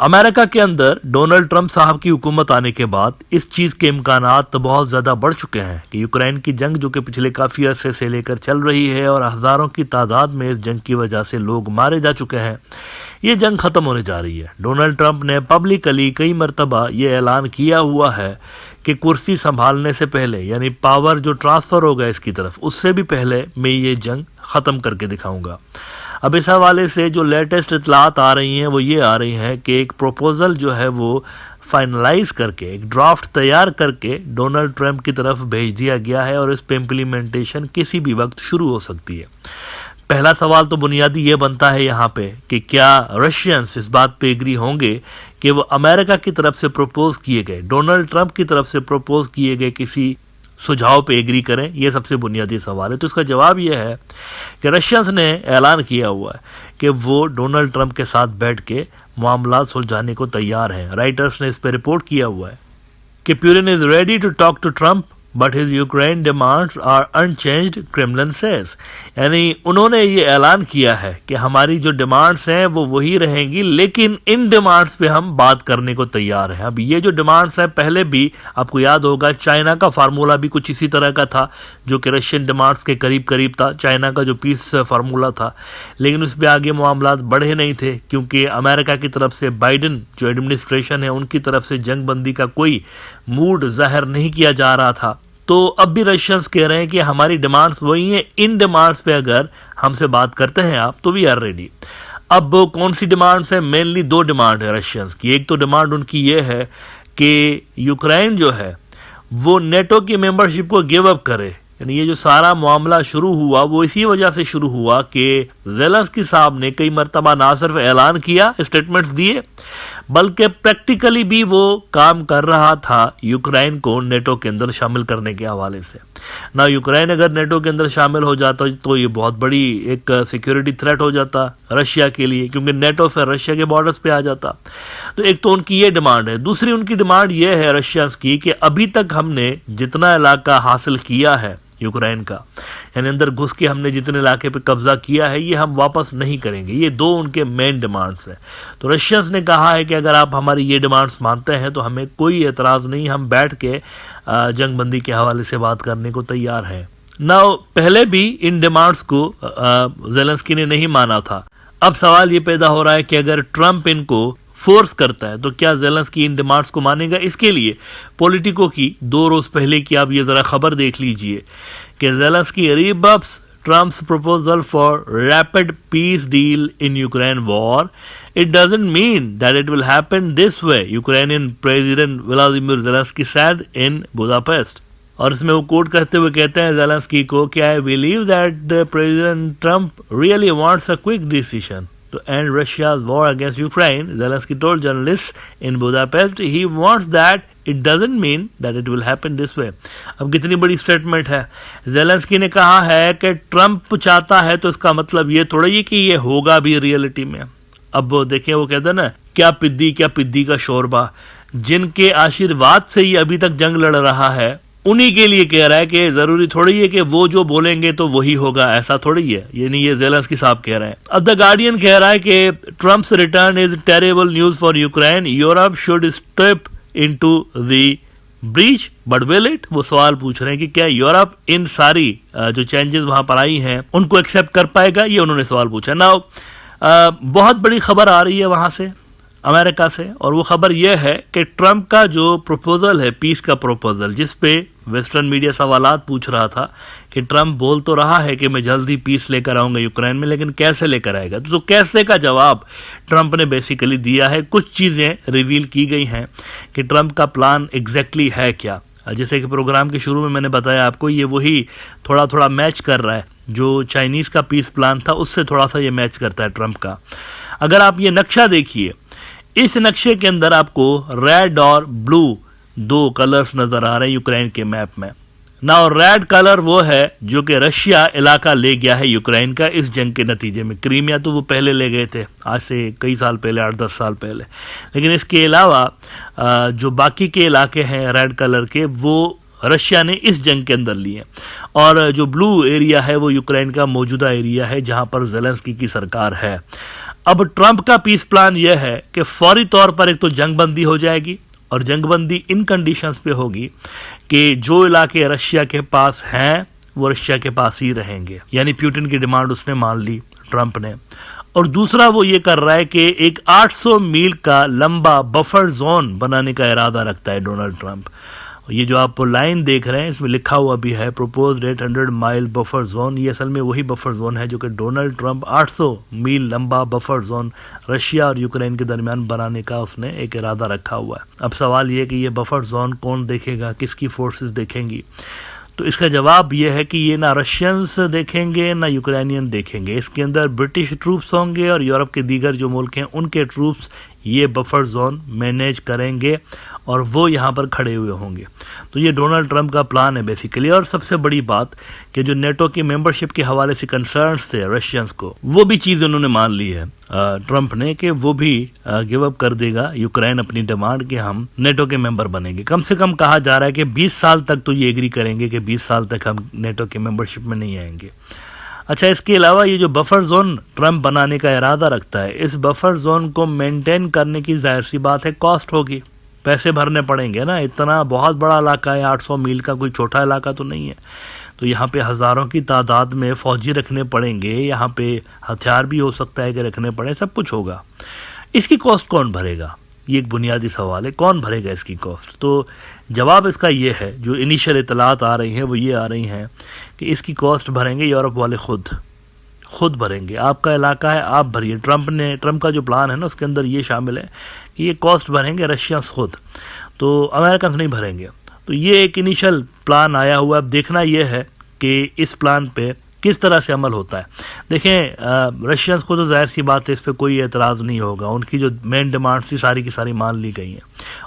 America के अंदर Donald Trump साहब की हुकूमत आने के बाद इस चीज़ के इम्कानात बहुत ज़्यादा बढ़ चुके हैं कि यूक्रेन की जंग जो कि पिछले काफ़ी अरसे से लेकर चल रही है और हज़ारों की तादाद में इस जंग की वजह से लोग मारे जा चुके हैं, ये जंग ख़त्म होने जा रही है। डोनाल्ड ट्रंप ने पब्लिकली कई मरतबा ये ऐलान किया हुआ है कि कुर्सी संभालने से पहले, यानी पावर जो ट्रांसफ़र होगा इसकी तरफ, उससे भी पहले मैं ये जंग ख़त्म करके दिखाऊंगा। अब इस हवाले से जो लेटेस्ट इतलात आ रही हैं वो ये आ रही हैं कि एक प्रपोज़ल जो है वो फाइनलाइज करके, एक ड्राफ्ट तैयार करके डोनाल्ड ट्रंप की तरफ भेज दिया गया है और इस पे इम्प्लीमेंटेशन किसी भी वक्त शुरू हो सकती है। पहला सवाल तो बुनियादी ये बनता है यहाँ पे कि क्या रशियंस इस बात पे एग्री होंगे कि वो अमेरिका की तरफ से प्रपोज किए गए, डोनाल्ड ट्रंप की तरफ से प्रपोज किए गए किसी सुझाव पे एग्री करें। ये सबसे बुनियादी सवाल है। तो इसका जवाब ये है कि रशियंस ने ऐलान किया हुआ है कि वो डोनाल्ड ट्रंप के साथ बैठ के मामला सुलझाने को तैयार हैं। राइटर्स ने इस पर रिपोर्ट किया हुआ है कि Putin is ready to talk to Trump but his Ukraine demands are unchanged, Kremlin says. यानी उन्होंने ये ऐलान किया है कि हमारी जो डिमांड्स हैं वो वही रहेंगी, लेकिन इन डिमांड्स पे हम बात करने को तैयार हैं। अब ये जो डिमांड्स हैं, पहले भी आपको याद होगा चाइना का फार्मूला भी कुछ इसी तरह का था जो कि रशियन डिमांड्स के करीब करीब था, चाइना का जो पीस फार्मूला था, लेकिन उस पर आगे मामला बढ़े नहीं थे क्योंकि अमेरिका की तरफ से, बाइडन जो एडमिनिस्ट्रेशन है उनकी तरफ से जंग बंदी का कोई मूड जाहिर नहीं किया जा रहा था। तो अब भी रशियंस कह रहे हैं कि हमारी डिमांड्स वही हैं, इन डिमांड्स पे अगर हमसे बात करते हैं आप तो वी आर रेडी। अब कौन सी डिमांड्स है? मेनली दो डिमांड है रशियंस की। एक तो डिमांड उनकी ये है कि यूक्रेन जो है वो नेटो की मेंबरशिप को गिव अप करे। यानी ये जो सारा मामला शुरू हुआ वो इसी वजह से शुरू हुआ कि ज़ेलेंस्की साहब ने कई मरतबा ना सिर्फ ऐलान किया, स्टेटमेंट्स दिए, बल्कि प्रैक्टिकली भी वो काम कर रहा था यूक्रेन को नेटो के अंदर शामिल करने के हवाले से। ना यूक्रेन अगर नेटो के अंदर शामिल हो जाता तो ये बहुत बड़ी एक सिक्योरिटी थ्रेट हो जाता रशिया के लिए, क्योंकि नेटो फिर रशिया के बॉर्डर्स पे आ जाता। तो एक तो उनकी ये डिमांड है। दूसरी उनकी डिमांड ये है रशियंस की कि अभी तक हमने जितना इलाका हासिल किया है यूक्रेन का, यानी अंदर घुस के हमने जितने इलाके पे कब्जा किया है, ये हम वापस नहीं करेंगे। ये दो उनके मेन डिमांड्स हैं। तो रशियंस ने कहा है कि अगर आप हमारी ये डिमांड्स मानते हैं तो हमें कोई एतराज़ नहीं, हम बैठ के जंगबंदी के हवाले से बात करने को तैयार हैं। ना पहले भी इन डिमांड्स को ज़ेलेंस्की ने नहीं माना था। अब सवाल ये पैदा हो रहा है कि अगर ट्रंप इनको फोर्स करता है तो क्या ज़ेलेंस्की इन डिमांड्स को मानेगा। इसके लिए पॉलिटिको की 2 रोज पहले की आप ये ज़रा खबर देख लीजिए कि Zelensky rebuffs Trump's proposal for rapid peace deal in Ukraine war, it doesn't mean that it will happen this way, Ukrainian president Vladimir Zelensky said in Budapest. और इसमें वो कोट करते हुए कहते हैं ज़ेलेंस्की को कि I believe that the president Trump really wants a quick decision to end Russia's war against Ukraine. Zelensky told journalists in Budapest he wants that, it doesn't mean that it will happen this way. अब कितनी बड़ी statement है। Zelensky ने कहा है कि Trump चाहता है तो इसका मतलब ये थोड़ा ही कि ये होगा भी रियलिटी में। अब वो देखें, वो कहते हैं ना, क्या पिद्दी का शोरबा, जिनके आशीर्वाद से ही अभी तक जंग लड़ रहा है उन्हीं के लिए कह रहा है कि जरूरी थोड़ी है कि वो जो बोलेंगे तो वही होगा, ऐसा थोड़ी है। ये नहीं, ये ज़ेलेंस्की साहब कह रहे हैं। अब द गार्डियन कह रहा है कि Trump's return is terrible news for Ukraine, Europe should step into the breach but will it. वो सवाल पूछ रहे हैं कि क्या यूरोप इन सारी जो चेंजेस वहां पर आई हैं उनको एक्सेप्ट कर पाएगा, ये उन्होंने सवाल पूछा। नाउ बहुत बड़ी खबर आ रही है वहां से, अमेरिका से, और वो खबर यह है कि ट्रंप का जो प्रपोजल है, पीस का प्रपोजल, जिस पे वेस्टर्न मीडिया सवालात पूछ रहा था कि ट्रंप बोल तो रहा है कि मैं जल्दी पीस लेकर आऊंगा यूक्रेन में, लेकिन कैसे लेकर आएगा। तो कैसे का जवाब ट्रंप ने बेसिकली दिया है। कुछ चीज़ें रिवील की गई हैं कि ट्रंप का प्लान एग्जैक्टली है क्या। जैसे कि प्रोग्राम के शुरू में मैंने बताया आपको, ये वही थोड़ा थोड़ा मैच कर रहा है जो चाइनीज़ का पीस प्लान था, उससे थोड़ा सा ये मैच करता है ट्रंप का। अगर आप ये नक्शा देखिए, इस नक्शे के अंदर आपको रेड और ब्लू 2 कलर्स नजर आ रहे हैं यूक्रेन के मैप में। ना रेड कलर वो है जो कि रशिया इलाका ले गया है यूक्रेन का इस जंग के नतीजे में। क्रीमिया तो वो पहले ले गए थे, आज से कई साल पहले, 8-10 साल पहले, लेकिन इसके अलावा जो बाकी के इलाके हैं रेड कलर के, वो रशिया ने इस जंग के अंदर लिए। और जो ब्लू एरिया है वो यूक्रेन का मौजूदा एरिया है जहां पर ज़ेलेंस्की की सरकार है। अब ट्रंप का पीस प्लान यह है कि फौरी तौर पर एक तो जंगबंदी हो जाएगी, और जंगबंदी इन कंडीशंस पे होगी कि जो इलाके रशिया के पास हैं वो रशिया के पास ही रहेंगे, यानी पुतिन की डिमांड उसने मान ली ट्रंप ने। और दूसरा वो ये कर रहा है कि एक 800 मील का लंबा बफर जोन बनाने का इरादा रखता है डोनाल्ड ट्रंप। ये जो आप लाइन देख रहे हैं इसमें लिखा हुआ भी है प्रोपोज्ड 800 माइल बफर जोन। ये असल में वही बफर जोन है जो कि डोनाल्ड ट्रंप 800 मील लंबा बफर जोन रशिया और यूक्रेन के दरमियान बनाने का उसने एक इरादा रखा हुआ है। अब सवाल ये कि ये बफर जोन कौन देखेगा, किसकी फोर्सेस देखेंगी? तो इसका जवाब यह है कि ये ना रशियंस देखेंगे ना यूक्रेनियन देखेंगे। इसके अंदर ब्रिटिश ट्रूप्स होंगे और यूरोप के दीगर जो मुल्क हैं उनके ट्रूप्स ये बफर जोन मैनेज करेंगे और वो यहाँ पर खड़े हुए होंगे। तो ये डोनाल्ड ट्रंप का प्लान है बेसिकली। और सबसे बड़ी बात कि जो नेटो की मेंबरशिप के हवाले से कंसर्न्स थे रशियंस को, वो भी चीज़ उन्होंने मान ली है ट्रंप ने कि वो भी गिव अप कर देगा यूक्रेन अपनी डिमांड कि हम नेटो के मेंबर बनेंगे। कम से कम कहा जा रहा है कि 20 साल तक तो ये एग्री करेंगे कि 20 साल तक हम नेटो के मेंबरशिप में नहीं आएंगे। अच्छा, इसके अलावा ये जो बफर जोन ट्रंप बनाने का इरादा रखता है, इस बफर जोन को मेंटेन करने की जाहिर सी बात है कॉस्ट होगी, पैसे भरने पड़ेंगे ना। इतना बहुत बड़ा इलाका है, 800 मील का कोई छोटा इलाका तो नहीं है। तो यहाँ पे हज़ारों की तादाद में फौजी रखने पड़ेंगे, यहाँ पे हथियार भी हो सकता है कि रखने पड़े, सब कुछ होगा। इसकी कॉस्ट कौन भरेगा? ये एक बुनियादी सवाल है, कौन भरेगा इसकी कॉस्ट? तो जवाब इसका ये है, जो इनिशियल इतलात आ रही हैं वो ये आ रही हैं कि इसकी कॉस्ट भरेंगे यूरोप वाले खुद भरेंगे। आपका इलाका है, आप भरिए। ट्रंप का जो प्लान है ना उसके अंदर ये शामिल है कि ये कॉस्ट भरेंगे रशियंस खुद, तो अमेरिकन नहीं भरेंगे। तो ये एक इनिशियल प्लान आया हुआ है। अब देखना यह है कि इस प्लान पे किस तरह से अमल होता है। देखें, रशियंस को तो जाहिर सी बात है, इस पर कोई एतराज़ नहीं होगा। उनकी जो मेन डिमांड्स थी सारी की सारी मान ली गई हैं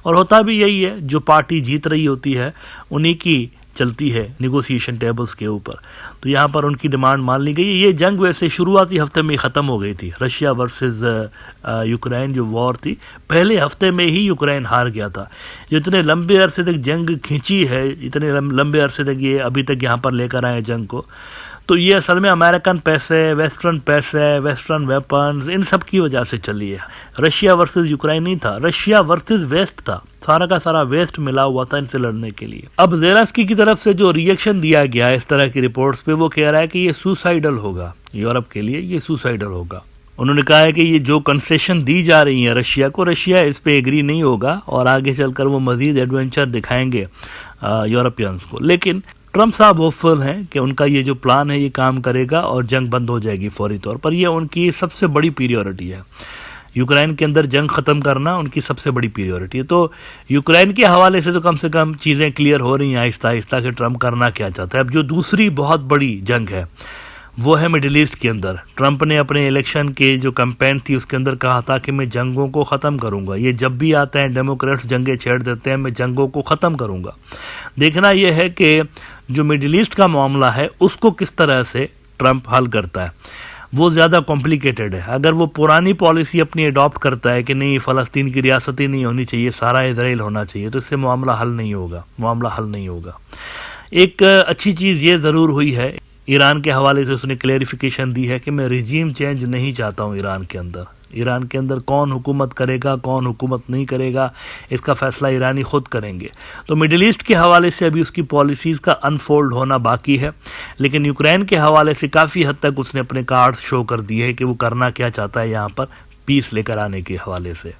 और होता भी यही है, जो पार्टी जीत रही होती है उन्हीं की चलती है निगोसिएशन टेबल्स के ऊपर। तो यहाँ पर उनकी डिमांड मान ली गई है। ये जंग वैसे शुरुआती हफ्ते में ख़त्म हो गई थी, रशिया वर्सेस यूक्रेन जो वॉर थी, पहले हफ्ते में ही यूक्रेन हार गया था। जो इतने लंबे अरसे तक जंग खींची है, इतने लंबे अरसे तक ये अभी तक यहाँ पर लेकर आए जंग को, तो ये असल में अमेरिकन पैसे, वेस्टर्न वेपन्स, इन सब की वजह से चली है। रशिया वर्सेस यूक्रेन नहीं था, रशिया वर्सेस वेस्ट था। सारा का सारा वेस्ट मिला हुआ था इनसे लड़ने के लिए। अब ज़ेलेंस्की की तरफ से जो रिएक्शन दिया गया इस तरह की रिपोर्ट्स पे, वो कह रहा है कि ये सुसाइडल होगा, यूरोप के लिए ये सुसाइडल होगा। उन्होंने कहा है कि ये जो कंसेशन दी जा रही है रशिया को, रशिया इस पे एग्री नहीं होगा और आगे चलकर वो मजीद एडवेंचर दिखाएंगे यूरोपियंस को। लेकिन ट्रंप साहब होपफुल हैं कि उनका ये जो प्लान है ये काम करेगा और जंग बंद हो जाएगी फौरी तौर पर। ये उनकी सबसे बड़ी प्रायोरिटी है, यूक्रेन के अंदर जंग ख़त्म करना उनकी सबसे बड़ी प्रायोरिटी है। तो यूक्रेन के हवाले से कम चीज़ें क्लियर हो रही हैं आहिस्ता आहिस्ता कि ट्रंप करना क्या चाहता है। अब जो दूसरी बहुत बड़ी जंग है वो है मिडिल ईस्ट के अंदर। ट्रंप ने अपने इलेक्शन के जो कैंपेन थी उसके अंदर कहा था कि मैं जंगों को ख़त्म करूंगा। ये जब भी आते हैं डेमोक्रेट्स जंगें छेड़ देते हैं, मैं जंगों को ख़त्म करूंगा। देखना यह है कि जो मिडिल ईस्ट का मामला है उसको किस तरह से ट्रंप हल करता है। वो ज़्यादा कॉम्प्लिकेटेड है। अगर वो पुरानी पॉलिसी अपनी अडॉप्ट करता है कि नहीं फ़लस्तीन की रियासत ही नहीं होनी चाहिए, सारा इजराइल होना चाहिए, तो इससे मामला हल नहीं होगा। एक अच्छी चीज़ ये ज़रूर हुई है, ईरान के हवाले से उसने क्लेरिफिकेशन दी है कि मैं रिजीम चेंज नहीं चाहता हूँ ईरान के अंदर कौन हुकूमत करेगा कौन हुकूमत नहीं करेगा इसका फैसला ईरानी खुद करेंगे। तो मिडिल ईस्ट के हवाले से अभी उसकी पॉलिसीज़ का अनफोल्ड होना बाकी है, लेकिन यूक्रेन के हवाले से काफ़ी हद तक उसने अपने कार्ड्स शो कर दिए हैं कि वो करना क्या चाहता है यहाँ पर पीस लेकर आने के हवाले से।